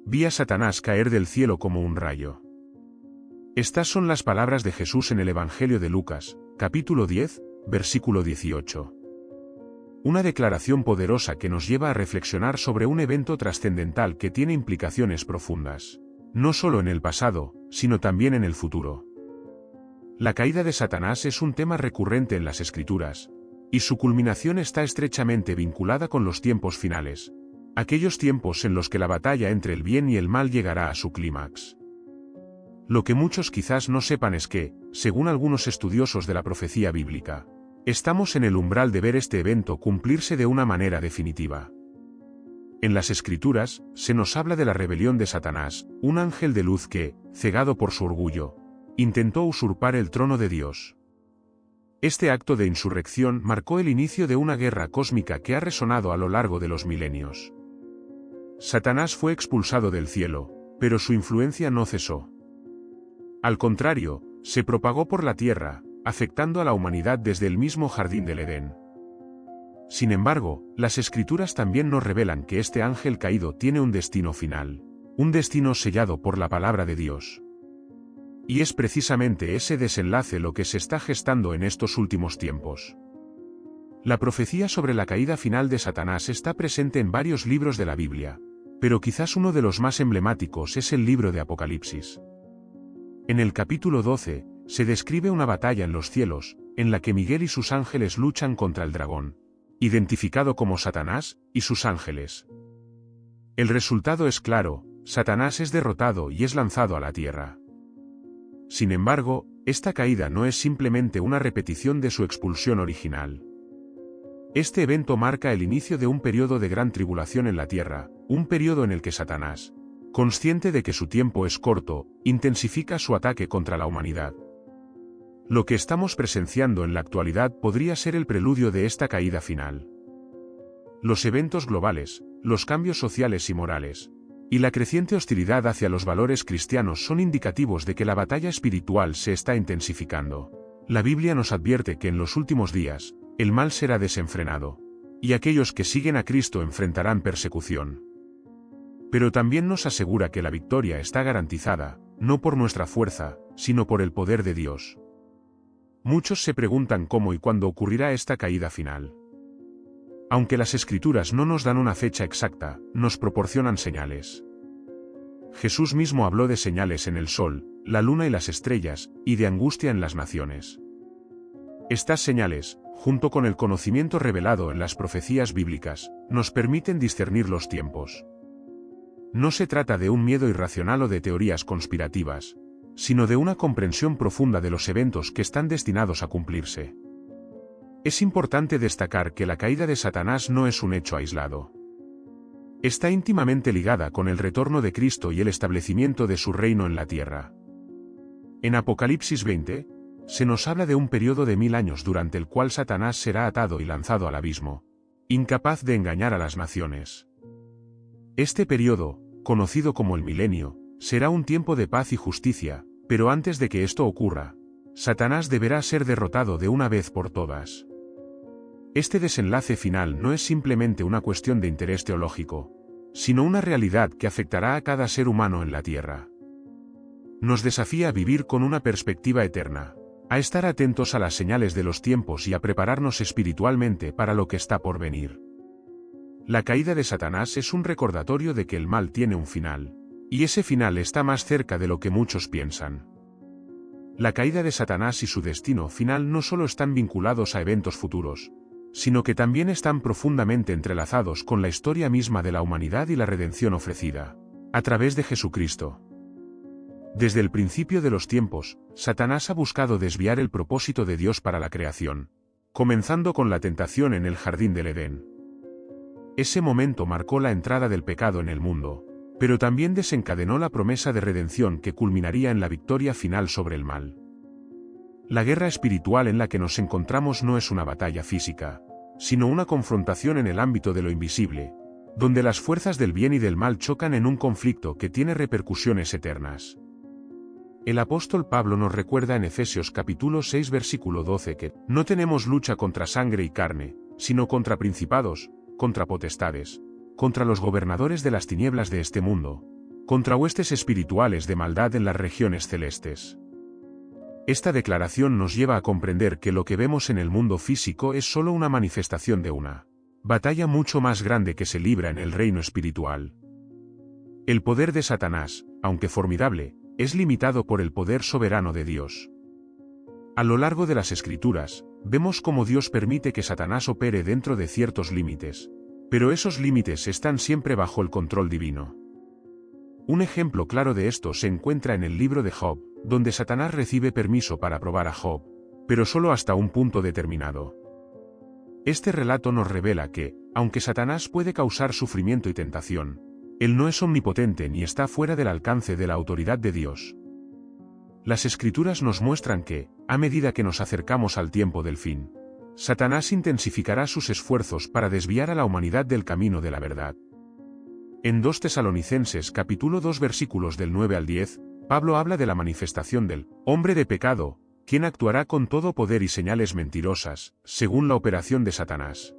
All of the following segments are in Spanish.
vi a Satanás caer del cielo como un rayo. Estas son las palabras de Jesús en el Evangelio de Lucas, capítulo 10, versículo 18. Una declaración poderosa que nos lleva a reflexionar sobre un evento trascendental que tiene implicaciones profundas, no solo en el pasado, sino también en el futuro. La caída de Satanás es un tema recurrente en las Escrituras, y su culminación está estrechamente vinculada con los tiempos finales, aquellos tiempos en los que la batalla entre el bien y el mal llegará a su clímax. Lo que muchos quizás no sepan es que, según algunos estudiosos de la profecía bíblica, estamos en el umbral de ver este evento cumplirse de una manera definitiva. En las Escrituras, se nos habla de la rebelión de Satanás, un ángel de luz que, cegado por su orgullo, intentó usurpar el trono de Dios. Este acto de insurrección marcó el inicio de una guerra cósmica que ha resonado a lo largo de los milenios. Satanás fue expulsado del cielo, pero su influencia no cesó. Al contrario, se propagó por la tierra, afectando a la humanidad desde el mismo jardín del Edén. Sin embargo, las Escrituras también nos revelan que este ángel caído tiene un destino final, un destino sellado por la palabra de Dios. Y es precisamente ese desenlace lo que se está gestando en estos últimos tiempos. La profecía sobre la caída final de Satanás está presente en varios libros de la Biblia, pero quizás uno de los más emblemáticos es el libro de Apocalipsis. En el capítulo 12, se describe una batalla en los cielos, en la que Miguel y sus ángeles luchan contra el dragón, identificado como Satanás, y sus ángeles. El resultado es claro: Satanás es derrotado y es lanzado a la tierra. Sin embargo, esta caída no es simplemente una repetición de su expulsión original. Este evento marca el inicio de un periodo de gran tribulación en la tierra, un periodo en el que Satanás, consciente de que su tiempo es corto, intensifica su ataque contra la humanidad. Lo que estamos presenciando en la actualidad podría ser el preludio de esta caída final. Los eventos globales, los cambios sociales y morales, y la creciente hostilidad hacia los valores cristianos son indicativos de que la batalla espiritual se está intensificando. La Biblia nos advierte que en los últimos días, el mal será desenfrenado, y aquellos que siguen a Cristo enfrentarán persecución. Pero también nos asegura que la victoria está garantizada, no por nuestra fuerza, sino por el poder de Dios. Muchos se preguntan cómo y cuándo ocurrirá esta caída final. Aunque las Escrituras no nos dan una fecha exacta, nos proporcionan señales. Jesús mismo habló de señales en el sol, la luna y las estrellas, y de angustia en las naciones. Estas señales, junto con el conocimiento revelado en las profecías bíblicas, nos permiten discernir los tiempos. No se trata de un miedo irracional o de teorías conspirativas, sino de una comprensión profunda de los eventos que están destinados a cumplirse. Es importante destacar que la caída de Satanás no es un hecho aislado. Está íntimamente ligada con el retorno de Cristo y el establecimiento de su reino en la tierra. En Apocalipsis 20, se nos habla de un periodo de 1000 años durante el cual Satanás será atado y lanzado al abismo, incapaz de engañar a las naciones. Este periodo, conocido como el milenio, será un tiempo de paz y justicia, pero antes de que esto ocurra, Satanás deberá ser derrotado de una vez por todas. Este desenlace final no es simplemente una cuestión de interés teológico, sino una realidad que afectará a cada ser humano en la tierra. Nos desafía a vivir con una perspectiva eterna, a estar atentos a las señales de los tiempos y a prepararnos espiritualmente para lo que está por venir. La caída de Satanás es un recordatorio de que el mal tiene un final, y ese final está más cerca de lo que muchos piensan. La caída de Satanás y su destino final no solo están vinculados a eventos futuros, sino que también están profundamente entrelazados con la historia misma de la humanidad y la redención ofrecida, a través de Jesucristo. Desde el principio de los tiempos, Satanás ha buscado desviar el propósito de Dios para la creación, comenzando con la tentación en el jardín del Edén. Ese momento marcó la entrada del pecado en el mundo, pero también desencadenó la promesa de redención que culminaría en la victoria final sobre el mal. La guerra espiritual en la que nos encontramos no es una batalla física, sino una confrontación en el ámbito de lo invisible, donde las fuerzas del bien y del mal chocan en un conflicto que tiene repercusiones eternas. El apóstol Pablo nos recuerda en Efesios capítulo 6 versículo 12 que no tenemos lucha contra sangre y carne, sino contra principados, contra potestades, contra los gobernadores de las tinieblas de este mundo, contra huestes espirituales de maldad en las regiones celestes. Esta declaración nos lleva a comprender que lo que vemos en el mundo físico es solo una manifestación de una batalla mucho más grande que se libra en el reino espiritual. El poder de Satanás, aunque formidable, es limitado por el poder soberano de Dios. A lo largo de las Escrituras, vemos cómo Dios permite que Satanás opere dentro de ciertos límites, pero esos límites están siempre bajo el control divino. Un ejemplo claro de esto se encuentra en el libro de Job, donde Satanás recibe permiso para probar a Job, pero solo hasta un punto determinado. Este relato nos revela que, aunque Satanás puede causar sufrimiento y tentación, él no es omnipotente ni está fuera del alcance de la autoridad de Dios. Las Escrituras nos muestran que, a medida que nos acercamos al tiempo del fin, Satanás intensificará sus esfuerzos para desviar a la humanidad del camino de la verdad. En 2 Tesalonicenses capítulo 2 versículos del 9 al 10, Pablo habla de la manifestación del hombre de pecado, quien actuará con todo poder y señales mentirosas, según la operación de Satanás.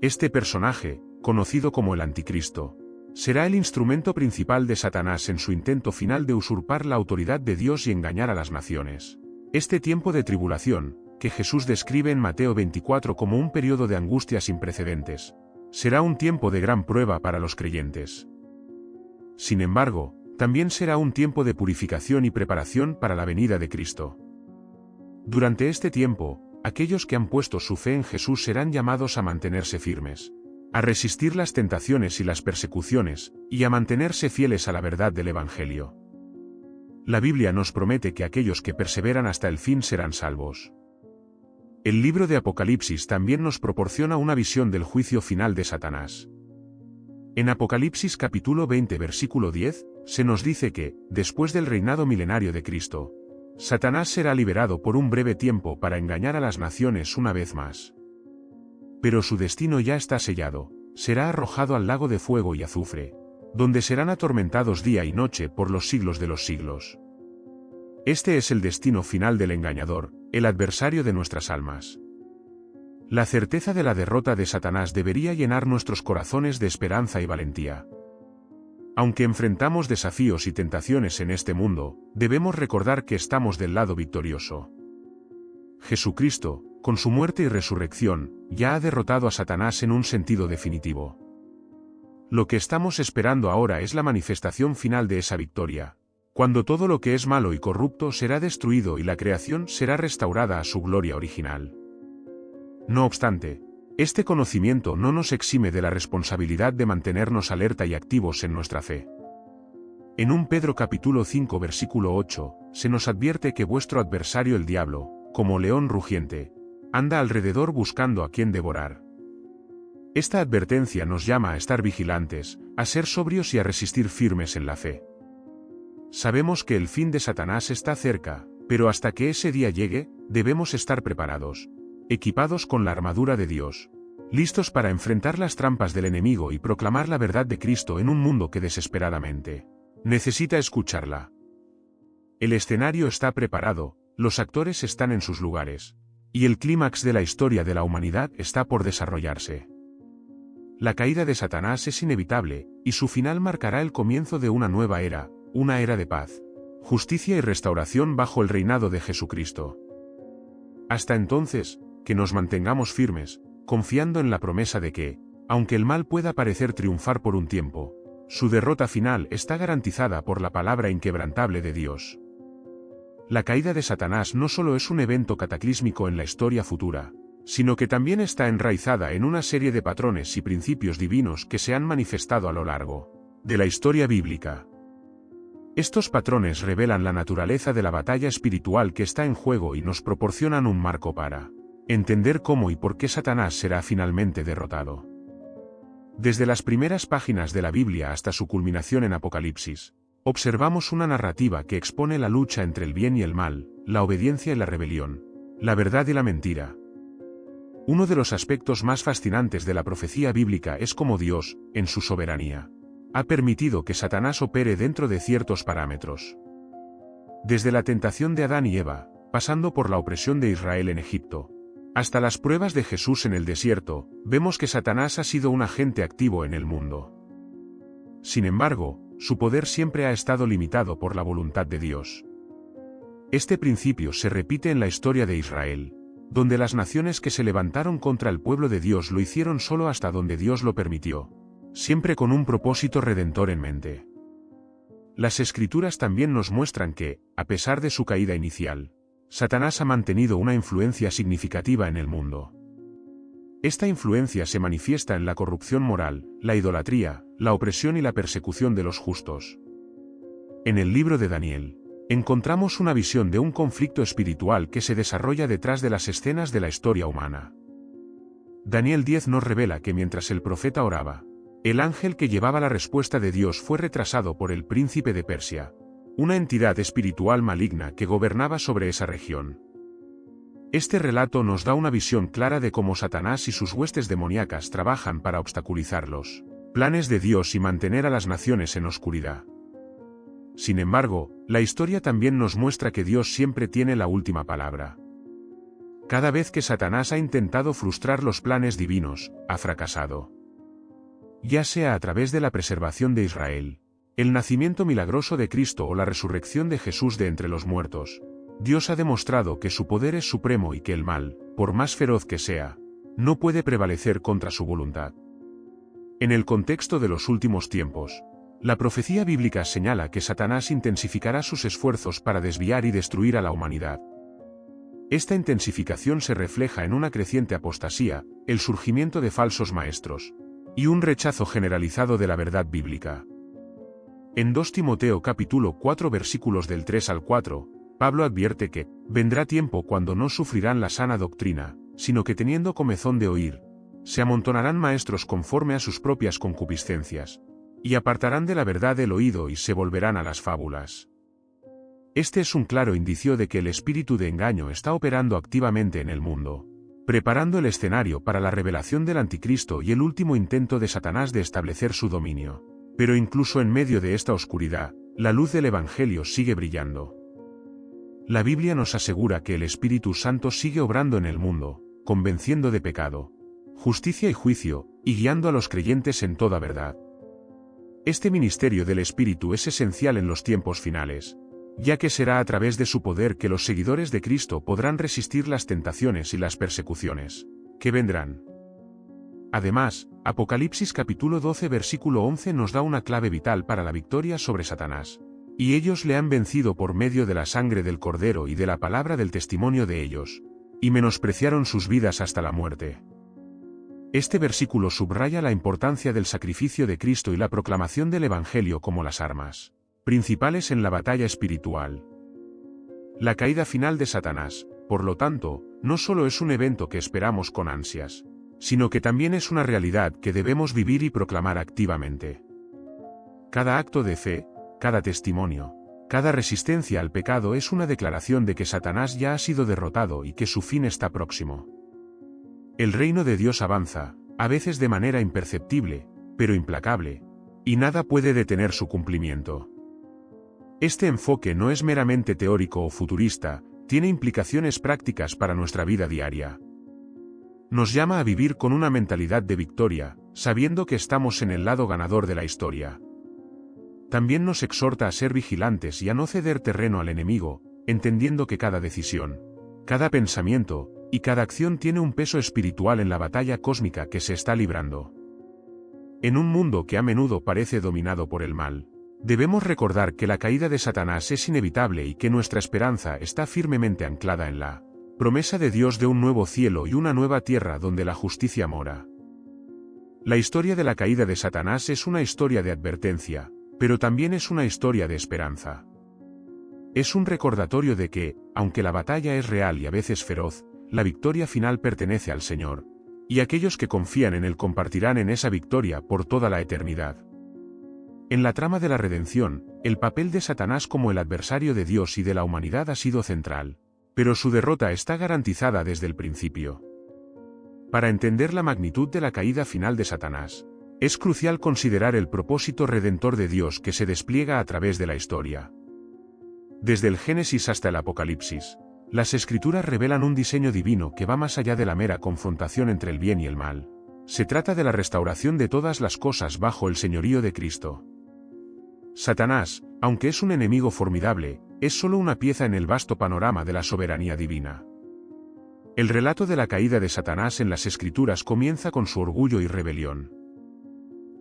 Este personaje, conocido como el Anticristo, será el instrumento principal de Satanás en su intento final de usurpar la autoridad de Dios y engañar a las naciones. Este tiempo de tribulación, que Jesús describe en Mateo 24 como un periodo de angustia sin precedentes, será un tiempo de gran prueba para los creyentes. Sin embargo, también será un tiempo de purificación y preparación para la venida de Cristo. Durante este tiempo, aquellos que han puesto su fe en Jesús serán llamados a mantenerse firmes, a resistir las tentaciones y las persecuciones, y a mantenerse fieles a la verdad del Evangelio. La Biblia nos promete que aquellos que perseveran hasta el fin serán salvos. El libro de Apocalipsis también nos proporciona una visión del juicio final de Satanás. En Apocalipsis capítulo 20 versículo 10, se nos dice que, después del reinado milenario de Cristo, Satanás será liberado por un breve tiempo para engañar a las naciones una vez más. Pero su destino ya está sellado, será arrojado al lago de fuego y azufre, donde serán atormentados día y noche por los siglos de los siglos. Este es el destino final del engañador, el adversario de nuestras almas. La certeza de la derrota de Satanás debería llenar nuestros corazones de esperanza y valentía. Aunque enfrentamos desafíos y tentaciones en este mundo, debemos recordar que estamos del lado victorioso. Jesucristo, con su muerte y resurrección, ya ha derrotado a Satanás en un sentido definitivo. Lo que estamos esperando ahora es la manifestación final de esa victoria, cuando todo lo que es malo y corrupto será destruido y la creación será restaurada a su gloria original. No obstante, este conocimiento no nos exime de la responsabilidad de mantenernos alerta y activos en nuestra fe. En 1 Pedro capítulo 5 versículo 8, se nos advierte que vuestro adversario el diablo, como león rugiente, anda alrededor buscando a quien devorar. Esta advertencia nos llama a estar vigilantes, a ser sobrios y a resistir firmes en la fe. Sabemos que el fin de Satanás está cerca, pero hasta que ese día llegue, debemos estar preparados, equipados con la armadura de Dios, listos para enfrentar las trampas del enemigo y proclamar la verdad de Cristo en un mundo que desesperadamente necesita escucharla. El escenario está preparado, los actores están en sus lugares, y el clímax de la historia de la humanidad está por desarrollarse. La caída de Satanás es inevitable, y su final marcará el comienzo de una nueva era, una era de paz, justicia y restauración bajo el reinado de Jesucristo. Hasta entonces, que nos mantengamos firmes, confiando en la promesa de que, aunque el mal pueda parecer triunfar por un tiempo, su derrota final está garantizada por la palabra inquebrantable de Dios. La caída de Satanás no solo es un evento cataclísmico en la historia futura, sino que también está enraizada en una serie de patrones y principios divinos que se han manifestado a lo largo de la historia bíblica. Estos patrones revelan la naturaleza de la batalla espiritual que está en juego y nos proporcionan un marco para entender cómo y por qué Satanás será finalmente derrotado. Desde las primeras páginas de la Biblia hasta su culminación en Apocalipsis, observamos una narrativa que expone la lucha entre el bien y el mal, la obediencia y la rebelión, la verdad y la mentira. Uno de los aspectos más fascinantes de la profecía bíblica es cómo Dios, en su soberanía, ha permitido que Satanás opere dentro de ciertos parámetros. Desde la tentación de Adán y Eva, pasando por la opresión de Israel en Egipto, hasta las pruebas de Jesús en el desierto, vemos que Satanás ha sido un agente activo en el mundo. Sin embargo, su poder siempre ha estado limitado por la voluntad de Dios. Este principio se repite en la historia de Israel, donde las naciones que se levantaron contra el pueblo de Dios lo hicieron solo hasta donde Dios lo permitió, siempre con un propósito redentor en mente. Las Escrituras también nos muestran que, a pesar de su caída inicial, Satanás ha mantenido una influencia significativa en el mundo. Esta influencia se manifiesta en la corrupción moral, la idolatría, la opresión y la persecución de los justos. En el libro de Daniel, encontramos una visión de un conflicto espiritual que se desarrolla detrás de las escenas de la historia humana. Daniel 10 nos revela que mientras el profeta oraba, el ángel que llevaba la respuesta de Dios fue retrasado por el príncipe de Persia, una entidad espiritual maligna que gobernaba sobre esa región. Este relato nos da una visión clara de cómo Satanás y sus huestes demoníacas trabajan para obstaculizar los planes de Dios y mantener a las naciones en oscuridad. Sin embargo, la historia también nos muestra que Dios siempre tiene la última palabra. Cada vez que Satanás ha intentado frustrar los planes divinos, ha fracasado. Ya sea a través de la preservación de Israel, el nacimiento milagroso de Cristo o la resurrección de Jesús de entre los muertos, Dios ha demostrado que su poder es supremo y que el mal, por más feroz que sea, no puede prevalecer contra su voluntad. En el contexto de los últimos tiempos, la profecía bíblica señala que Satanás intensificará sus esfuerzos para desviar y destruir a la humanidad. Esta intensificación se refleja en una creciente apostasía, el surgimiento de falsos maestros, y un rechazo generalizado de la verdad bíblica. En 2 Timoteo capítulo 4 versículos del 3 al 4, Pablo advierte que vendrá tiempo cuando no sufrirán la sana doctrina, sino que teniendo comezón de oír, se amontonarán maestros conforme a sus propias concupiscencias, y apartarán de la verdad el oído y se volverán a las fábulas. Este es un claro indicio de que el espíritu de engaño está operando activamente en el mundo, preparando el escenario para la revelación del anticristo y el último intento de Satanás de establecer su dominio. Pero incluso en medio de esta oscuridad, la luz del Evangelio sigue brillando. La Biblia nos asegura que el Espíritu Santo sigue obrando en el mundo, convenciendo de pecado, justicia y juicio, y guiando a los creyentes en toda verdad. Este ministerio del Espíritu es esencial en los tiempos finales, ya que será a través de su poder que los seguidores de Cristo podrán resistir las tentaciones y las persecuciones que vendrán. Además, Apocalipsis capítulo 12 versículo 11 nos da una clave vital para la victoria sobre Satanás. Y ellos le han vencido por medio de la sangre del Cordero y de la palabra del testimonio de ellos, y menospreciaron sus vidas hasta la muerte. Este versículo subraya la importancia del sacrificio de Cristo y la proclamación del Evangelio como las armas principales en la batalla espiritual. La caída final de Satanás, por lo tanto, no solo es un evento que esperamos con ansias, sino que también es una realidad que debemos vivir y proclamar activamente. Cada acto de fe, cada testimonio, cada resistencia al pecado es una declaración de que Satanás ya ha sido derrotado y que su fin está próximo. El reino de Dios avanza, a veces de manera imperceptible, pero implacable, y nada puede detener su cumplimiento. Este enfoque no es meramente teórico o futurista, tiene implicaciones prácticas para nuestra vida diaria. Nos llama a vivir con una mentalidad de victoria, sabiendo que estamos en el lado ganador de la historia. También nos exhorta a ser vigilantes y a no ceder terreno al enemigo, entendiendo que cada decisión, cada pensamiento, y cada acción tiene un peso espiritual en la batalla cósmica que se está librando. En un mundo que a menudo parece dominado por el mal, debemos recordar que la caída de Satanás es inevitable y que nuestra esperanza está firmemente anclada en la promesa de Dios de un nuevo cielo y una nueva tierra donde la justicia mora. La historia de la caída de Satanás es una historia de advertencia, pero también es una historia de esperanza. Es un recordatorio de que, aunque la batalla es real y a veces feroz, la victoria final pertenece al Señor, y aquellos que confían en Él compartirán en esa victoria por toda la eternidad. En la trama de la redención, el papel de Satanás como el adversario de Dios y de la humanidad ha sido central, pero su derrota está garantizada desde el principio. Para entender la magnitud de la caída final de Satanás, es crucial considerar el propósito redentor de Dios que se despliega a través de la historia. Desde el Génesis hasta el Apocalipsis, las Escrituras revelan un diseño divino que va más allá de la mera confrontación entre el bien y el mal. Se trata de la restauración de todas las cosas bajo el señorío de Cristo. Satanás, aunque es un enemigo formidable, es solo una pieza en el vasto panorama de la soberanía divina. El relato de la caída de Satanás en las Escrituras comienza con su orgullo y rebelión.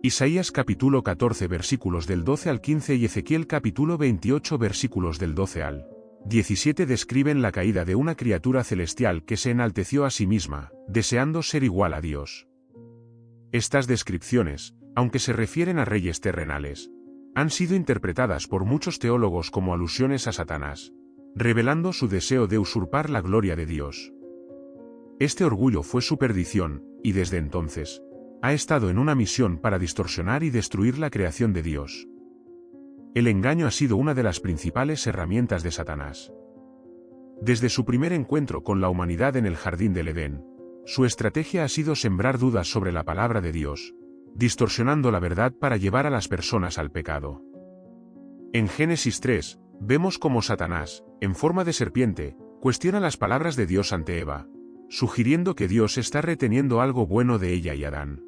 Isaías capítulo 14 versículos del 12 al 15 y Ezequiel capítulo 28 versículos del 12 al 17 describen la caída de una criatura celestial que se enalteció a sí misma, deseando ser igual a Dios. Estas descripciones, aunque se refieren a reyes terrenales, han sido interpretadas por muchos teólogos como alusiones a Satanás, revelando su deseo de usurpar la gloria de Dios. Este orgullo fue su perdición, y desde entonces, ha estado en una misión para distorsionar y destruir la creación de Dios. El engaño ha sido una de las principales herramientas de Satanás. Desde su primer encuentro con la humanidad en el jardín del Edén, su estrategia ha sido sembrar dudas sobre la palabra de Dios, distorsionando la verdad para llevar a las personas al pecado. En Génesis 3, vemos cómo Satanás, en forma de serpiente, cuestiona las palabras de Dios ante Eva, sugiriendo que Dios está reteniendo algo bueno de ella y Adán.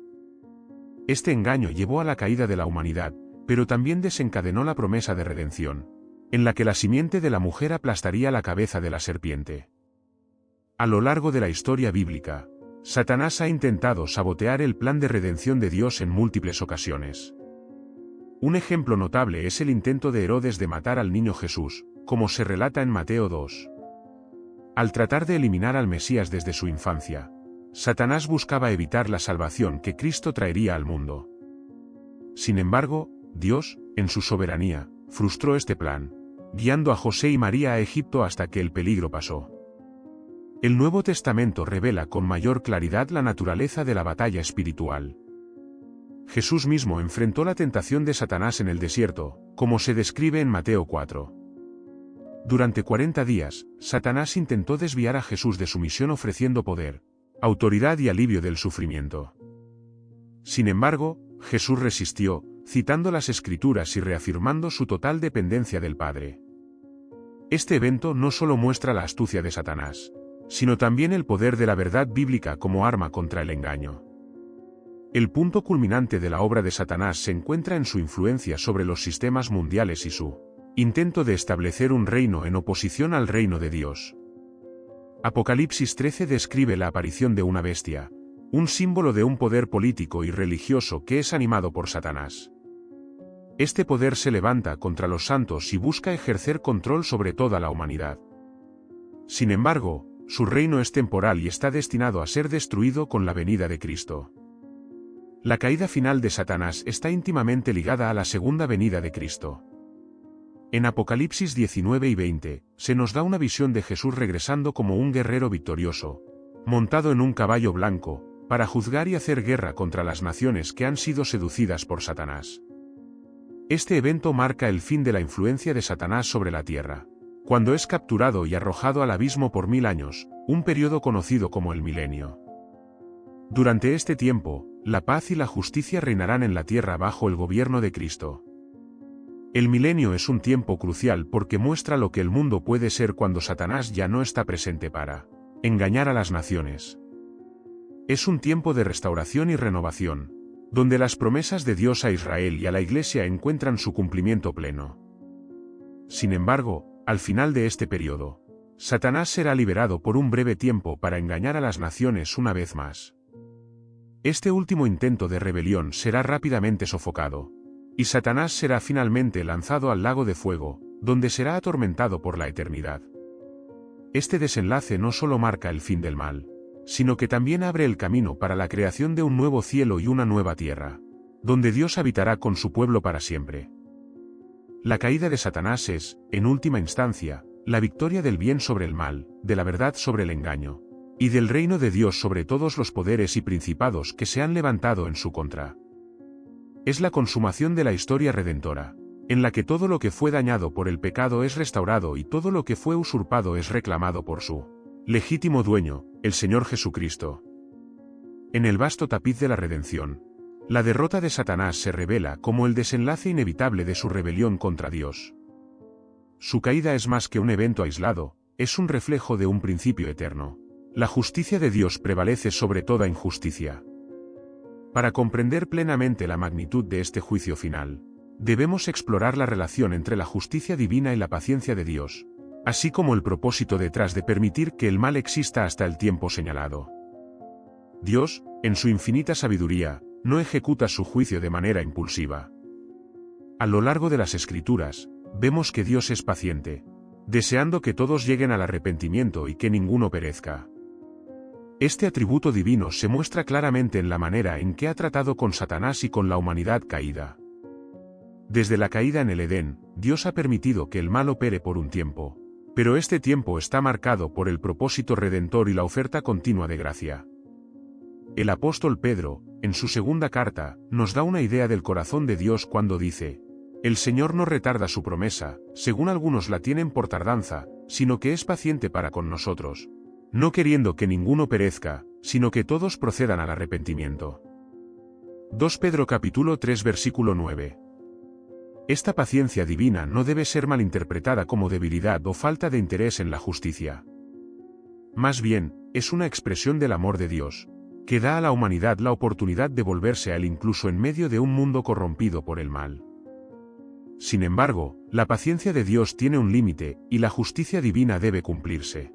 Este engaño llevó a la caída de la humanidad, pero también desencadenó la promesa de redención, en la que la simiente de la mujer aplastaría la cabeza de la serpiente. A lo largo de la historia bíblica, Satanás ha intentado sabotear el plan de redención de Dios en múltiples ocasiones. Un ejemplo notable es el intento de Herodes de matar al niño Jesús, como se relata en Mateo 2. Al tratar de eliminar al Mesías desde su infancia, Satanás buscaba evitar la salvación que Cristo traería al mundo. Sin embargo, Dios, en su soberanía, frustró este plan, guiando a José y María a Egipto hasta que el peligro pasó. El Nuevo Testamento revela con mayor claridad la naturaleza de la batalla espiritual. Jesús mismo enfrentó la tentación de Satanás en el desierto, como se describe en Mateo 4. Durante 40 días, Satanás intentó desviar a Jesús de su misión ofreciendo poder, autoridad y alivio del sufrimiento. Sin embargo, Jesús resistió, citando las Escrituras y reafirmando su total dependencia del Padre. Este evento no solo muestra la astucia de Satanás, sino también el poder de la verdad bíblica como arma contra el engaño. El punto culminante de la obra de Satanás se encuentra en su influencia sobre los sistemas mundiales y su intento de establecer un reino en oposición al reino de Dios. Apocalipsis 13 describe la aparición de una bestia, un símbolo de un poder político y religioso que es animado por Satanás. Este poder se levanta contra los santos y busca ejercer control sobre toda la humanidad. Sin embargo, su reino es temporal y está destinado a ser destruido con la venida de Cristo. La caída final de Satanás está íntimamente ligada a la segunda venida de Cristo. En Apocalipsis 19 y 20, se nos da una visión de Jesús regresando como un guerrero victorioso, montado en un caballo blanco, para juzgar y hacer guerra contra las naciones que han sido seducidas por Satanás. Este evento marca el fin de la influencia de Satanás sobre la tierra, cuando es capturado y arrojado al abismo por 1000 años, un periodo conocido como el milenio. Durante este tiempo, la paz y la justicia reinarán en la tierra bajo el gobierno de Cristo. El milenio es un tiempo crucial porque muestra lo que el mundo puede ser cuando Satanás ya no está presente para engañar a las naciones. Es un tiempo de restauración y renovación, donde las promesas de Dios a Israel y a la Iglesia encuentran su cumplimiento pleno. Sin embargo, al final de este periodo, Satanás será liberado por un breve tiempo para engañar a las naciones una vez más. Este último intento de rebelión será rápidamente sofocado, y Satanás será finalmente lanzado al lago de fuego, donde será atormentado por la eternidad. Este desenlace no solo marca el fin del mal, sino que también abre el camino para la creación de un nuevo cielo y una nueva tierra, donde Dios habitará con su pueblo para siempre. La caída de Satanás es, en última instancia, la victoria del bien sobre el mal, de la verdad sobre el engaño, y del reino de Dios sobre todos los poderes y principados que se han levantado en su contra. Es la consumación de la historia redentora, en la que todo lo que fue dañado por el pecado es restaurado y todo lo que fue usurpado es reclamado por su legítimo dueño, el Señor Jesucristo. En el vasto tapiz de la redención, la derrota de Satanás se revela como el desenlace inevitable de su rebelión contra Dios. Su caída es más que un evento aislado, es un reflejo de un principio eterno. La justicia de Dios prevalece sobre toda injusticia. Para comprender plenamente la magnitud de este juicio final, debemos explorar la relación entre la justicia divina y la paciencia de Dios, así como el propósito detrás de permitir que el mal exista hasta el tiempo señalado. Dios, en su infinita sabiduría, no ejecuta su juicio de manera impulsiva. A lo largo de las Escrituras, vemos que Dios es paciente, deseando que todos lleguen al arrepentimiento y que ninguno perezca. Este atributo divino se muestra claramente en la manera en que ha tratado con Satanás y con la humanidad caída. Desde la caída en el Edén, Dios ha permitido que el mal opere por un tiempo, pero este tiempo está marcado por el propósito redentor y la oferta continua de gracia. El apóstol Pedro, en su segunda carta, nos da una idea del corazón de Dios cuando dice: «El Señor no retarda su promesa, según algunos la tienen por tardanza, sino que es paciente para con nosotros, no queriendo que ninguno perezca, sino que todos procedan al arrepentimiento». 2 Pedro capítulo 3 versículo 9. Esta paciencia divina no debe ser malinterpretada como debilidad o falta de interés en la justicia. Más bien, es una expresión del amor de Dios, que da a la humanidad la oportunidad de volverse a Él incluso en medio de un mundo corrompido por el mal. Sin embargo, la paciencia de Dios tiene un límite, y la justicia divina debe cumplirse.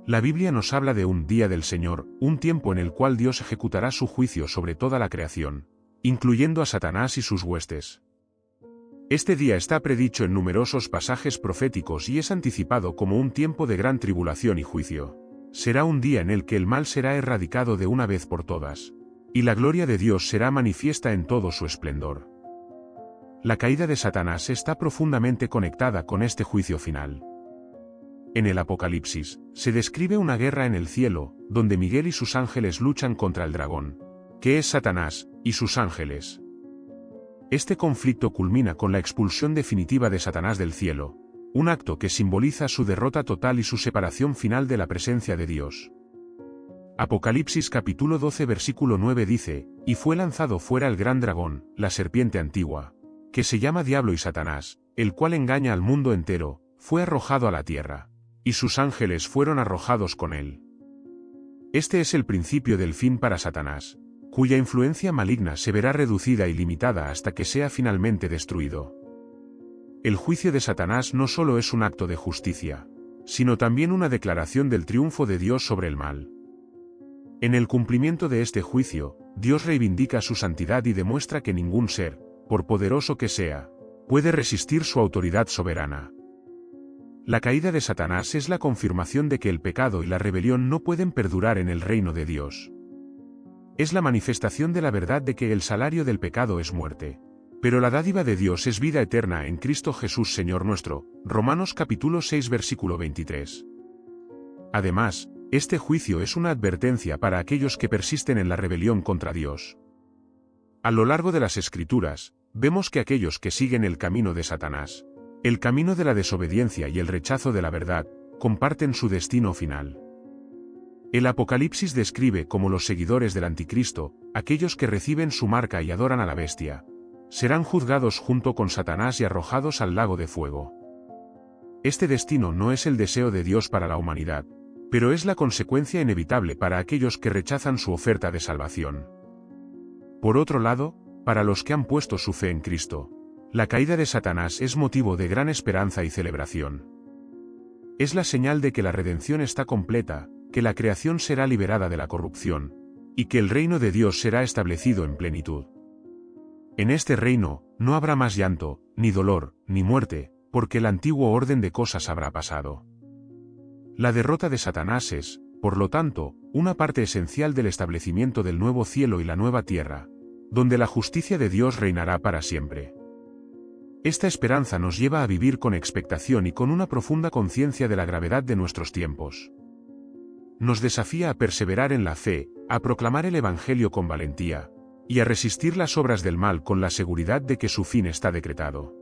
La Biblia nos habla de un día del Señor, un tiempo en el cual Dios ejecutará su juicio sobre toda la creación, incluyendo a Satanás y sus huestes. Este día está predicho en numerosos pasajes proféticos y es anticipado como un tiempo de gran tribulación y juicio. Será un día en el que el mal será erradicado de una vez por todas, y la gloria de Dios será manifiesta en todo su esplendor. La caída de Satanás está profundamente conectada con este juicio final. En el Apocalipsis, se describe una guerra en el cielo, donde Miguel y sus ángeles luchan contra el dragón, que es Satanás, y sus ángeles. Este conflicto culmina con la expulsión definitiva de Satanás del cielo, un acto que simboliza su derrota total y su separación final de la presencia de Dios. Apocalipsis capítulo 12 versículo 9 dice: «Y fue lanzado fuera el gran dragón, la serpiente antigua, que se llama Diablo y Satanás, el cual engaña al mundo entero, fue arrojado a la tierra, y sus ángeles fueron arrojados con él». Este es el principio del fin para Satanás, cuya influencia maligna se verá reducida y limitada hasta que sea finalmente destruido. El juicio de Satanás no solo es un acto de justicia, sino también una declaración del triunfo de Dios sobre el mal. En el cumplimiento de este juicio, Dios reivindica su santidad y demuestra que ningún ser, por poderoso que sea, puede resistir su autoridad soberana. La caída de Satanás es la confirmación de que el pecado y la rebelión no pueden perdurar en el reino de Dios. Es la manifestación de la verdad de que el salario del pecado es muerte, pero la dádiva de Dios es vida eterna en Cristo Jesús Señor nuestro. Romanos capítulo 6 versículo 23. Además, este juicio es una advertencia para aquellos que persisten en la rebelión contra Dios. A lo largo de las Escrituras, vemos que aquellos que siguen el camino de Satanás, el camino de la desobediencia y el rechazo de la verdad, comparten su destino final. El Apocalipsis describe como los seguidores del Anticristo, aquellos que reciben su marca y adoran a la bestia, serán juzgados junto con Satanás y arrojados al lago de fuego. Este destino no es el deseo de Dios para la humanidad, pero es la consecuencia inevitable para aquellos que rechazan su oferta de salvación. Por otro lado, para los que han puesto su fe en Cristo, la caída de Satanás es motivo de gran esperanza y celebración. Es la señal de que la redención está completa, que la creación será liberada de la corrupción, y que el reino de Dios será establecido en plenitud. En este reino, no habrá más llanto, ni dolor, ni muerte, porque el antiguo orden de cosas habrá pasado. La derrota de Satanás es, por lo tanto, una parte esencial del establecimiento del nuevo cielo y la nueva tierra, donde la justicia de Dios reinará para siempre. Esta esperanza nos lleva a vivir con expectación y con una profunda conciencia de la gravedad de nuestros tiempos. Nos desafía a perseverar en la fe, a proclamar el Evangelio con valentía, y a resistir las obras del mal con la seguridad de que su fin está decretado.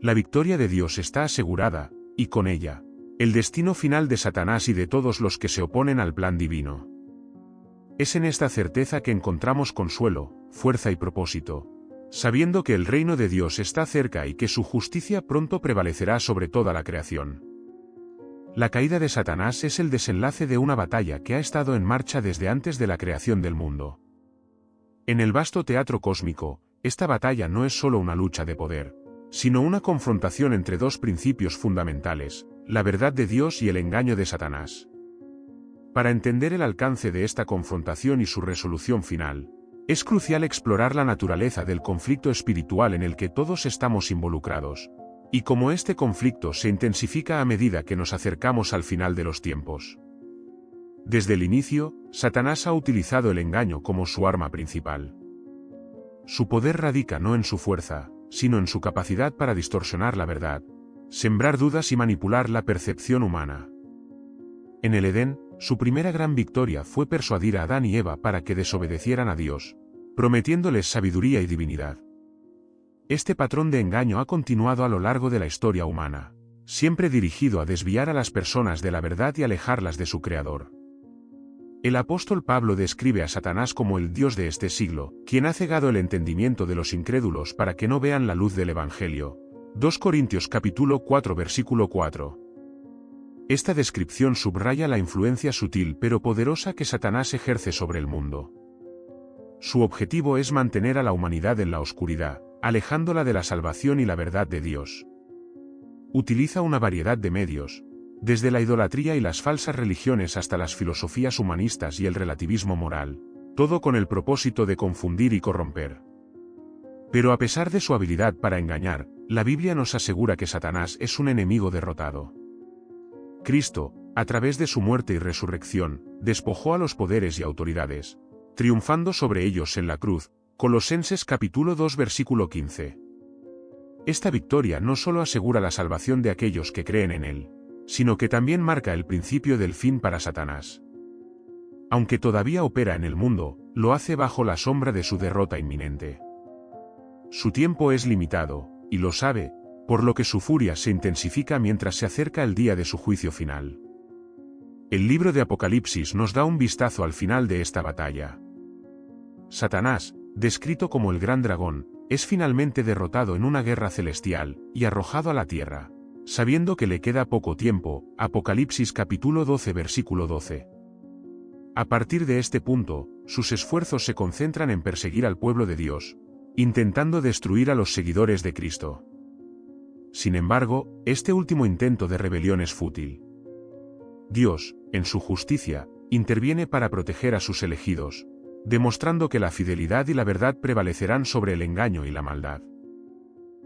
La victoria de Dios está asegurada, y con ella, el destino final de Satanás y de todos los que se oponen al plan divino. Es en esta certeza que encontramos consuelo, fuerza y propósito, sabiendo que el reino de Dios está cerca y que su justicia pronto prevalecerá sobre toda la creación. La caída de Satanás es el desenlace de una batalla que ha estado en marcha desde antes de la creación del mundo. En el vasto teatro cósmico, esta batalla no es solo una lucha de poder, sino una confrontación entre dos principios fundamentales, la verdad de Dios y el engaño de Satanás. Para entender el alcance de esta confrontación y su resolución final, es crucial explorar la naturaleza del conflicto espiritual en el que todos estamos involucrados, y cómo este conflicto se intensifica a medida que nos acercamos al final de los tiempos. Desde el inicio, Satanás ha utilizado el engaño como su arma principal. Su poder radica no en su fuerza, sino en su capacidad para distorsionar la verdad, sembrar dudas y manipular la percepción humana. En el Edén, su primera gran victoria fue persuadir a Adán y Eva para que desobedecieran a Dios, prometiéndoles sabiduría y divinidad. Este patrón de engaño ha continuado a lo largo de la historia humana, siempre dirigido a desviar a las personas de la verdad y alejarlas de su Creador. El apóstol Pablo describe a Satanás como el Dios de este siglo, quien ha cegado el entendimiento de los incrédulos para que no vean la luz del Evangelio. 2 Corintios capítulo 4 versículo 4. Esta descripción subraya la influencia sutil pero poderosa que Satanás ejerce sobre el mundo. Su objetivo es mantener a la humanidad en la oscuridad, alejándola de la salvación y la verdad de Dios. Utiliza una variedad de medios, desde la idolatría y las falsas religiones hasta las filosofías humanistas y el relativismo moral, todo con el propósito de confundir y corromper. Pero a pesar de su habilidad para engañar, la Biblia nos asegura que Satanás es un enemigo derrotado. Cristo, a través de su muerte y resurrección, despojó a los poderes y autoridades, triunfando sobre ellos en la cruz. Colosenses capítulo 2 versículo 15. Esta victoria no solo asegura la salvación de aquellos que creen en él, sino que también marca el principio del fin para Satanás. Aunque todavía opera en el mundo, lo hace bajo la sombra de su derrota inminente. Su tiempo es limitado, y lo sabe, por lo que su furia se intensifica mientras se acerca el día de su juicio final. El libro de Apocalipsis nos da un vistazo al final de esta batalla. Satanás, descrito como el gran dragón, es finalmente derrotado en una guerra celestial, y arrojado a la tierra, sabiendo que le queda poco tiempo. Apocalipsis capítulo 12 versículo 12. A partir de este punto, sus esfuerzos se concentran en perseguir al pueblo de Dios, intentando destruir a los seguidores de Cristo. Sin embargo, este último intento de rebelión es fútil. Dios, en su justicia, interviene para proteger a sus elegidos, demostrando que la fidelidad y la verdad prevalecerán sobre el engaño y la maldad.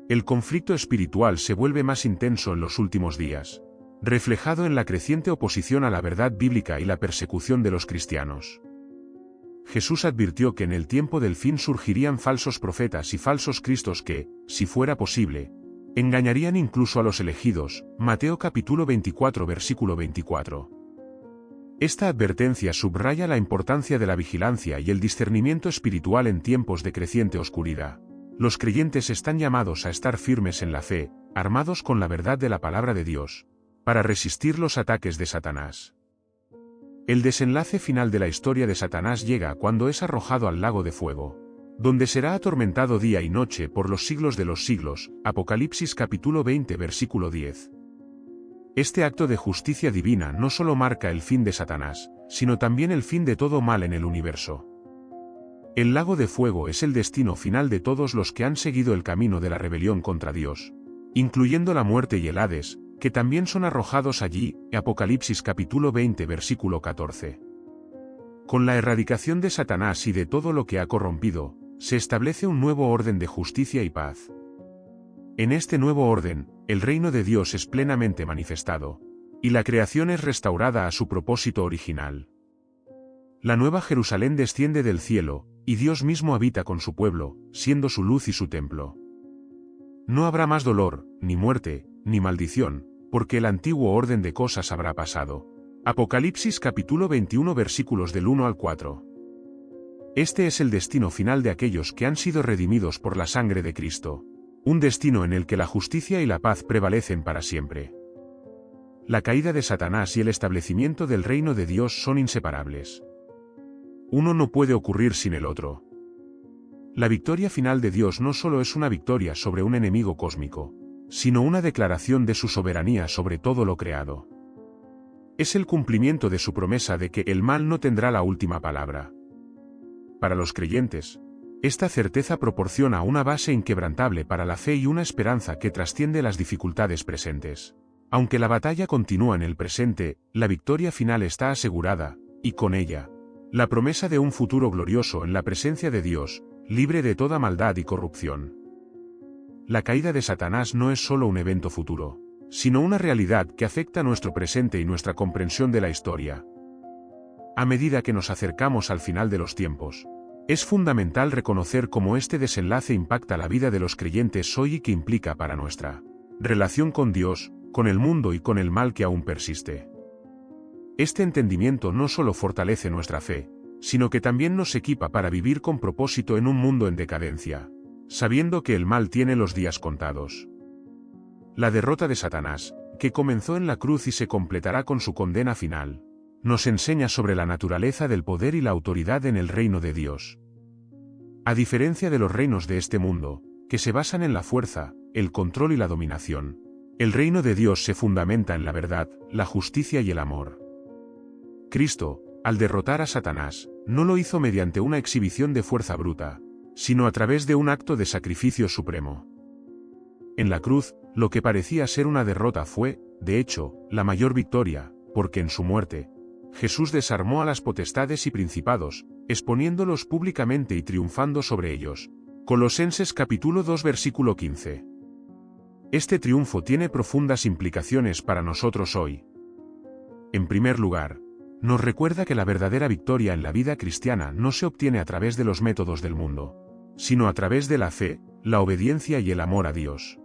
El conflicto espiritual se vuelve más intenso en los últimos días, reflejado en la creciente oposición a la verdad bíblica y la persecución de los cristianos. Jesús advirtió que en el tiempo del fin surgirían falsos profetas y falsos cristos que, si fuera posible, engañarían incluso a los elegidos. Mateo capítulo 24 versículo 24. Esta advertencia subraya la importancia de la vigilancia y el discernimiento espiritual en tiempos de creciente oscuridad. Los creyentes están llamados a estar firmes en la fe, armados con la verdad de la palabra de Dios, para resistir los ataques de Satanás. El desenlace final de la historia de Satanás llega cuando es arrojado al lago de fuego, donde será atormentado día y noche por los siglos de los siglos. Apocalipsis capítulo 20 versículo 10. Este acto de justicia divina no solo marca el fin de Satanás, sino también el fin de todo mal en el universo. El lago de fuego es el destino final de todos los que han seguido el camino de la rebelión contra Dios, incluyendo la muerte y el Hades, que también son arrojados allí. Apocalipsis capítulo 20 versículo 14. Con la erradicación de Satanás y de todo lo que ha corrompido, se establece un nuevo orden de justicia y paz. En este nuevo orden, el reino de Dios es plenamente manifestado, y la creación es restaurada a su propósito original. La nueva Jerusalén desciende del cielo, y Dios mismo habita con su pueblo, siendo su luz y su templo. No habrá más dolor, ni muerte, ni maldición, porque el antiguo orden de cosas habrá pasado. Apocalipsis capítulo 21 versículos del 1 al 4. Este es el destino final de aquellos que han sido redimidos por la sangre de Cristo. Un destino en el que la justicia y la paz prevalecen para siempre. La caída de Satanás y el establecimiento del reino de Dios son inseparables. Uno no puede ocurrir sin el otro. La victoria final de Dios no solo es una victoria sobre un enemigo cósmico, sino una declaración de su soberanía sobre todo lo creado. Es el cumplimiento de su promesa de que el mal no tendrá la última palabra. Para los creyentes, Esta certeza proporciona una base inquebrantable para la fe y una esperanza que trasciende las dificultades presentes. Aunque la batalla continúa en el presente, la victoria final está asegurada, y con ella, la promesa de un futuro glorioso en la presencia de Dios, libre de toda maldad y corrupción. La caída de Satanás no es solo un evento futuro, sino una realidad que afecta nuestro presente y nuestra comprensión de la historia. A medida que nos acercamos al final de los tiempos, es fundamental reconocer cómo este desenlace impacta la vida de los creyentes hoy y qué implica para nuestra relación con Dios, con el mundo y con el mal que aún persiste. Este entendimiento no solo fortalece nuestra fe, sino que también nos equipa para vivir con propósito en un mundo en decadencia, sabiendo que el mal tiene los días contados. La derrota de Satanás, que comenzó en la cruz y se completará con su condena final, nos enseña sobre la naturaleza del poder y la autoridad en el reino de Dios. A diferencia de los reinos de este mundo, que se basan en la fuerza, el control y la dominación, el reino de Dios se fundamenta en la verdad, la justicia y el amor. Cristo, al derrotar a Satanás, no lo hizo mediante una exhibición de fuerza bruta, sino a través de un acto de sacrificio supremo. En la cruz, lo que parecía ser una derrota fue, de hecho, la mayor victoria, porque en su muerte, Jesús desarmó a las potestades y principados, exponiéndolos públicamente y triunfando sobre ellos. Colosenses capítulo 2 versículo 15. Este triunfo tiene profundas implicaciones para nosotros hoy. En primer lugar, nos recuerda que la verdadera victoria en la vida cristiana no se obtiene a través de los métodos del mundo, sino a través de la fe, la obediencia y el amor a Dios.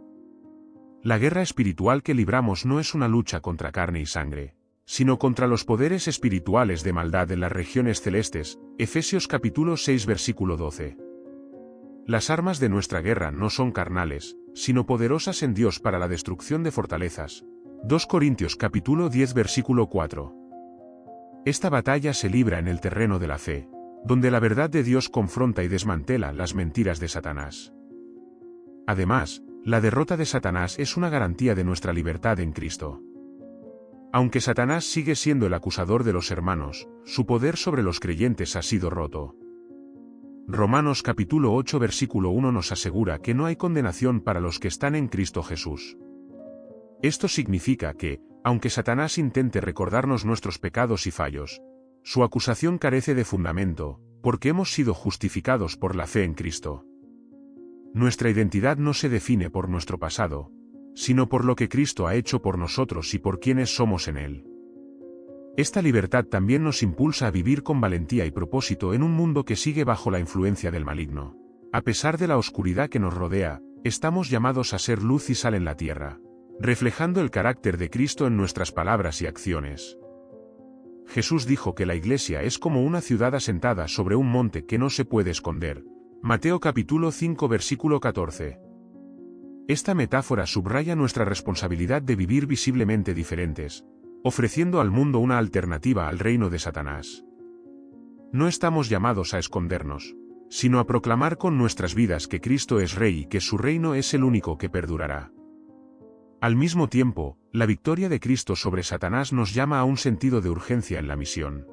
La guerra espiritual que libramos no es una lucha contra carne y sangre, sino contra los poderes espirituales de maldad en las regiones celestes, Efesios capítulo 6 versículo 12. Las armas de nuestra guerra no son carnales, sino poderosas en Dios para la destrucción de fortalezas. 2 Corintios capítulo 10 versículo 4. Esta batalla se libra en el terreno de la fe, donde la verdad de Dios confronta y desmantela las mentiras de Satanás. Además, la derrota de Satanás es una garantía de nuestra libertad en Cristo. Aunque Satanás sigue siendo el acusador de los hermanos, su poder sobre los creyentes ha sido roto. Romanos capítulo 8 versículo 1 nos asegura que no hay condenación para los que están en Cristo Jesús. Esto significa que, aunque Satanás intente recordarnos nuestros pecados y fallos, su acusación carece de fundamento, porque hemos sido justificados por la fe en Cristo. Nuestra identidad no se define por nuestro pasado, sino por lo que Cristo ha hecho por nosotros y por quienes somos en Él. Esta libertad también nos impulsa a vivir con valentía y propósito en un mundo que sigue bajo la influencia del maligno. A pesar de la oscuridad que nos rodea, estamos llamados a ser luz y sal en la tierra, reflejando el carácter de Cristo en nuestras palabras y acciones. Jesús dijo que la Iglesia es como una ciudad asentada sobre un monte que no se puede esconder. Mateo capítulo 5 versículo 14. Esta metáfora subraya nuestra responsabilidad de vivir visiblemente diferentes, ofreciendo al mundo una alternativa al reino de Satanás. No estamos llamados a escondernos, sino a proclamar con nuestras vidas que Cristo es Rey y que su reino es el único que perdurará. Al mismo tiempo, la victoria de Cristo sobre Satanás nos llama a un sentido de urgencia en la misión.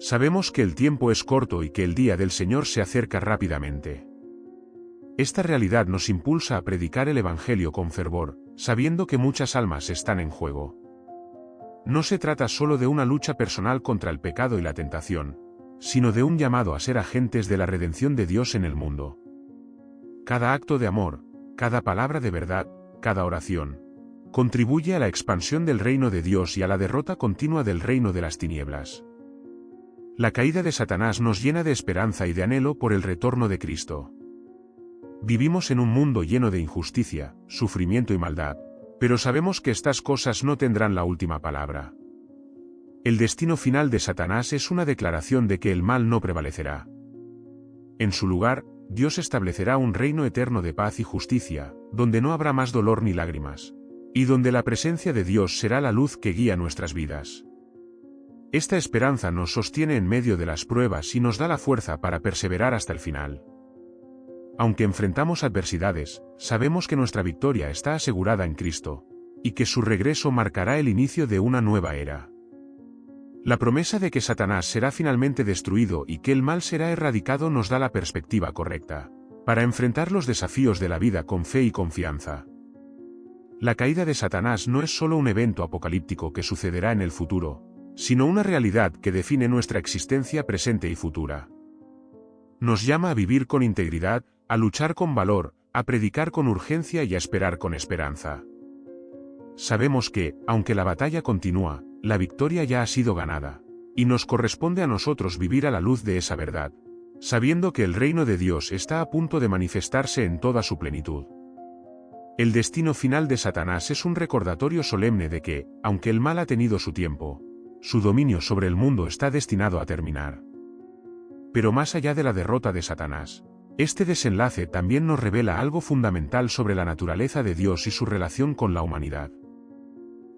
Sabemos que el tiempo es corto y que el día del Señor se acerca rápidamente. Esta realidad nos impulsa a predicar el Evangelio con fervor, sabiendo que muchas almas están en juego. No se trata solo de una lucha personal contra el pecado y la tentación, sino de un llamado a ser agentes de la redención de Dios en el mundo. Cada acto de amor, cada palabra de verdad, cada oración, contribuye a la expansión del reino de Dios y a la derrota continua del reino de las tinieblas. La caída de Satanás nos llena de esperanza y de anhelo por el retorno de Cristo. Vivimos en un mundo lleno de injusticia, sufrimiento y maldad, pero sabemos que estas cosas no tendrán la última palabra. El destino final de Satanás es una declaración de que el mal no prevalecerá. En su lugar, Dios establecerá un reino eterno de paz y justicia, donde no habrá más dolor ni lágrimas, y donde la presencia de Dios será la luz que guía nuestras vidas. Esta esperanza nos sostiene en medio de las pruebas y nos da la fuerza para perseverar hasta el final. Aunque enfrentamos adversidades, sabemos que nuestra victoria está asegurada en Cristo, y que su regreso marcará el inicio de una nueva era. La promesa de que Satanás será finalmente destruido y que el mal será erradicado nos da la perspectiva correcta para enfrentar los desafíos de la vida con fe y confianza. La caída de Satanás no es solo un evento apocalíptico que sucederá en el futuro, sino una realidad que define nuestra existencia presente y futura. Nos llama a vivir con integridad, a luchar con valor, a predicar con urgencia y a esperar con esperanza. Sabemos que, aunque la batalla continúa, la victoria ya ha sido ganada, y nos corresponde a nosotros vivir a la luz de esa verdad, sabiendo que el reino de Dios está a punto de manifestarse en toda su plenitud. El destino final de Satanás es un recordatorio solemne de que, aunque el mal ha tenido su tiempo, su dominio sobre el mundo está destinado a terminar. Pero más allá de la derrota de Satanás, este desenlace también nos revela algo fundamental sobre la naturaleza de Dios y su relación con la humanidad.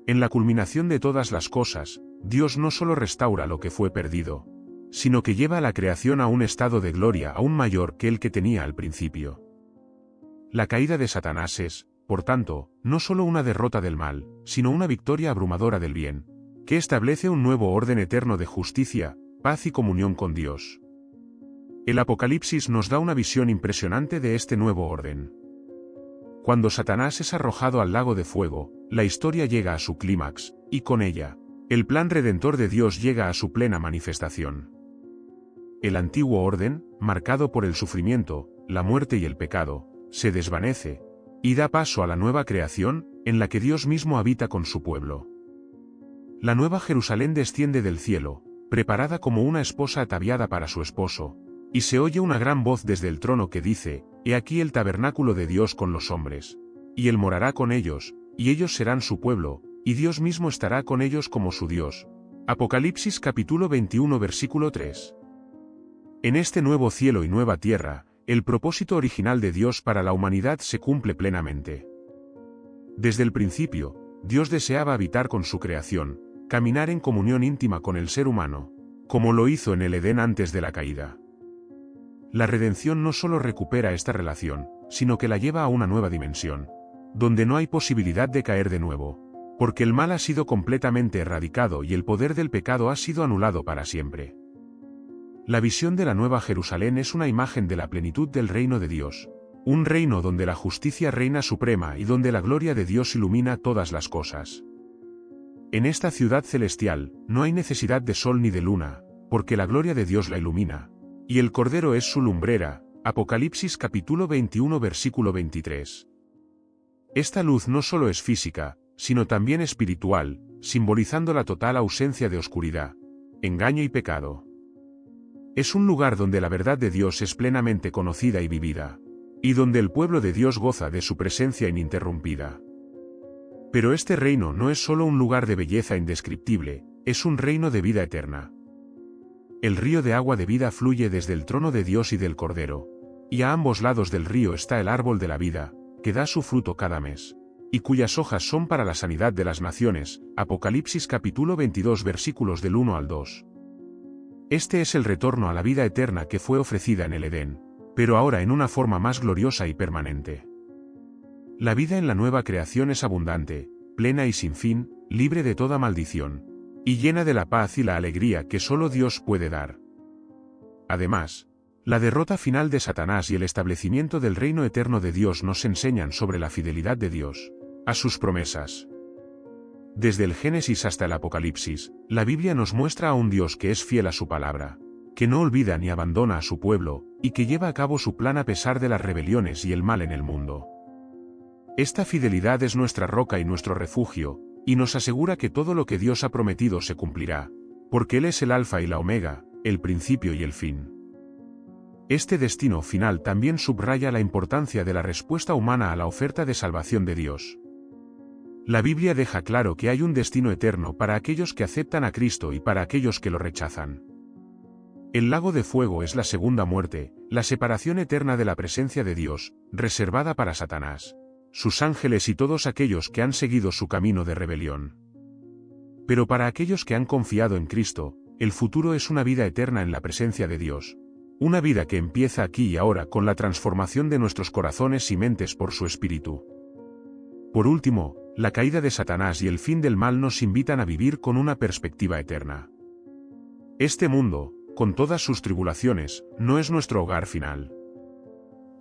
En la culminación de todas las cosas, Dios no solo restaura lo que fue perdido, sino que lleva a la creación a un estado de gloria aún mayor que el que tenía al principio. La caída de Satanás es, por tanto, no solo una derrota del mal, sino una victoria abrumadora del bien, que establece un nuevo orden eterno de justicia, paz y comunión con Dios. El Apocalipsis nos da una visión impresionante de este nuevo orden. Cuando Satanás es arrojado al lago de fuego, la historia llega a su clímax, y con ella, el plan redentor de Dios llega a su plena manifestación. El antiguo orden, marcado por el sufrimiento, la muerte y el pecado, se desvanece, y da paso a la nueva creación, en la que Dios mismo habita con su pueblo. La nueva Jerusalén desciende del cielo, preparada como una esposa ataviada para su esposo, y se oye una gran voz desde el trono que dice: «He aquí el tabernáculo de Dios con los hombres, y Él morará con ellos, y ellos serán su pueblo, y Dios mismo estará con ellos como su Dios». Apocalipsis capítulo 21 versículo 3. En este nuevo cielo y nueva tierra, el propósito original de Dios para la humanidad se cumple plenamente. Desde el principio, Dios deseaba habitar con su creación, caminar en comunión íntima con el ser humano, como lo hizo en el Edén antes de la caída. La redención no solo recupera esta relación, sino que la lleva a una nueva dimensión, donde no hay posibilidad de caer de nuevo, porque el mal ha sido completamente erradicado y el poder del pecado ha sido anulado para siempre. La visión de la Nueva Jerusalén es una imagen de la plenitud del reino de Dios, un reino donde la justicia reina suprema y donde la gloria de Dios ilumina todas las cosas. En esta ciudad celestial, no hay necesidad de sol ni de luna, porque la gloria de Dios la ilumina, y el Cordero es su lumbrera. Apocalipsis capítulo 21 versículo 23. Esta luz no solo es física, sino también espiritual, simbolizando la total ausencia de oscuridad, engaño y pecado. Es un lugar donde la verdad de Dios es plenamente conocida y vivida, y donde el pueblo de Dios goza de su presencia ininterrumpida. Pero este reino no es solo un lugar de belleza indescriptible, es un reino de vida eterna. El río de agua de vida fluye desde el trono de Dios y del Cordero, y a ambos lados del río está el árbol de la vida, que da su fruto cada mes, y cuyas hojas son para la sanidad de las naciones. Apocalipsis capítulo 22 versículos del 1 al 2. Este es el retorno a la vida eterna que fue ofrecida en el Edén, pero ahora en una forma más gloriosa y permanente. La vida en la nueva creación es abundante, plena y sin fin, libre de toda maldición, y llena de la paz y la alegría que solo Dios puede dar. Además, la derrota final de Satanás y el establecimiento del reino eterno de Dios nos enseñan sobre la fidelidad de Dios a sus promesas. Desde el Génesis hasta el Apocalipsis, la Biblia nos muestra a un Dios que es fiel a su palabra, que no olvida ni abandona a su pueblo, y que lleva a cabo su plan a pesar de las rebeliones y el mal en el mundo. Esta fidelidad es nuestra roca y nuestro refugio, y nos asegura que todo lo que Dios ha prometido se cumplirá, porque Él es el Alfa y la Omega, el principio y el fin. Este destino final también subraya la importancia de la respuesta humana a la oferta de salvación de Dios. La Biblia deja claro que hay un destino eterno para aquellos que aceptan a Cristo y para aquellos que lo rechazan. El lago de fuego es la segunda muerte, la separación eterna de la presencia de Dios, reservada para Satanás, sus ángeles y todos aquellos que han seguido su camino de rebelión. Pero para aquellos que han confiado en Cristo, el futuro es una vida eterna en la presencia de Dios, una vida que empieza aquí y ahora con la transformación de nuestros corazones y mentes por su Espíritu. Por último, la caída de Satanás y el fin del mal nos invitan a vivir con una perspectiva eterna. Este mundo, con todas sus tribulaciones, no es nuestro hogar final.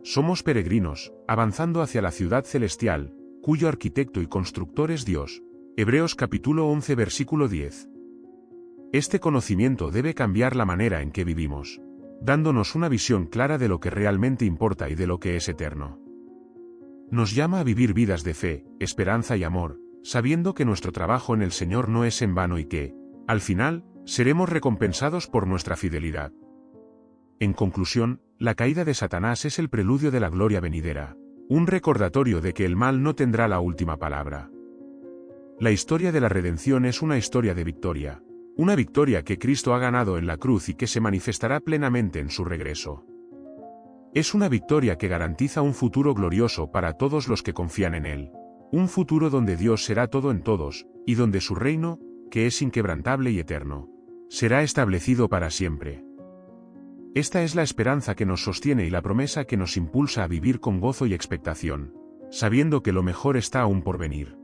Somos peregrinos, avanzando hacia la ciudad celestial, cuyo arquitecto y constructor es Dios. Hebreos capítulo 11 versículo 10. Este conocimiento debe cambiar la manera en que vivimos, dándonos una visión clara de lo que realmente importa y de lo que es eterno. Nos llama a vivir vidas de fe, esperanza y amor, sabiendo que nuestro trabajo en el Señor no es en vano y que, al final, seremos recompensados por nuestra fidelidad. En conclusión, la caída de Satanás es el preludio de la gloria venidera, un recordatorio de que el mal no tendrá la última palabra. La historia de la redención es una historia de victoria, una victoria que Cristo ha ganado en la cruz y que se manifestará plenamente en su regreso. Es una victoria que garantiza un futuro glorioso para todos los que confían en Él, un futuro donde Dios será todo en todos, y donde su reino, que es inquebrantable y eterno, será establecido para siempre. Esta es la esperanza que nos sostiene y la promesa que nos impulsa a vivir con gozo y expectación, sabiendo que lo mejor está aún por venir.